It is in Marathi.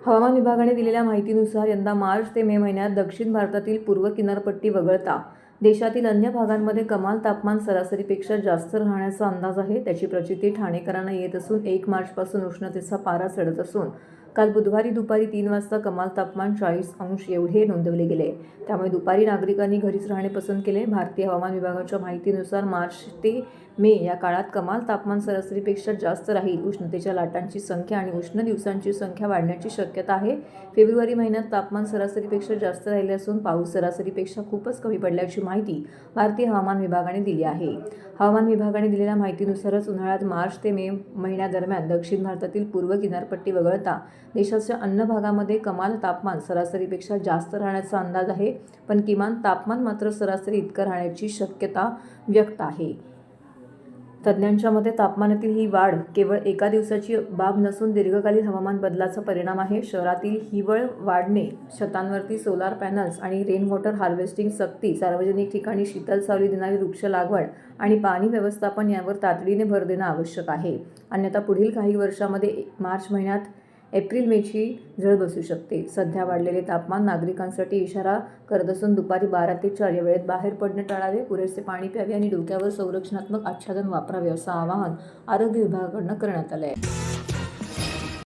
हवामान विभागाने दिलेल्या माहितीनुसार यंदा मार्च ते मे महिन्यात दक्षिण भारतातील पूर्व किनारपट्टी वगळता देशातील अन्य भागांमध्ये कमाल तापमान सरासरीपेक्षा जास्त राहण्याचा अंदाज आहे। त्याची प्रचिती ठाणेकरांना येत असून 1 मार्चपासून उष्णतेचा पारा चढत असून काल बुधवारी दुपारी 3 वाजता कमाल तापमान 40 अंश एवढे नोंदवले गेले। त्यामुळे दुपारी नागरिकांनी घरीच राहणे पसंत केले। भारतीय हवामान विभागाच्या माहितीनुसार मार्च ते मे या काळात कमाल तापमान सरासरीपेक्षा जास्त राहील। उष्णतेच्या लाटांची संख्या आणि उष्ण दिवसांची संख्या वाढण्याची शक्यता आहे। फेब्रुवारी महिन्यात तापमान सरासरीपेक्षा जास्त राहिले असून पाऊस सरासरीपेक्षा खूपच कमी पडल्याची माहिती भारतीय हवामान विभागाने दिली आहे। हवामान विभागाने दिलेल्या माहितीनुसारच उन्हाळ्यात मार्च ते मे महिन्यादरम्यान दक्षिण भारतातील पूर्व किनारपट्टी वगळता देशाच्या अन्य भागामध्ये कमाल तापमान सरासरीपेक्षा जास्त राहण्याचा अंदाज आहे, पण किमान तापमान मात्र सरासरी इतकं राहण्याची शक्यता व्यक्त आहे। तज्ज्ञांच्या मते तापमानातील ही वाढ केवळ एका दिवसाची बाब नसून दीर्घकालीन हवामान बदलाचा परिणाम आहे। शहरातील हिवाळ वाढणे, छतांवरती सोलार पॅनल्स आणि रेन वॉटर हार्वेस्टिंग सक्ती, सार्वजनिक ठिकाणी शीतल सावली देणारी वृक्ष लागवड आणि पाणी व्यवस्थापन यावर तातडीने भर देणं आवश्यक आहे। अन्यथा पुढील काही वर्षांमध्ये मार्च महिन्यात एप्रिल मेची झळ बसू शकते। सध्या वाढलेले तापमान नागरिकांसाठी इशारा करत असून दुपारी 12 ते 4 या वेळेत बाहेर पडणे टाळावे, पुरेसे पाणी प्यावे आणि डोक्यावर संरक्षणात्मक आच्छादन वापरावे असं आवाहन आरोग्य विभागाकडून करण्यात आलं आहे।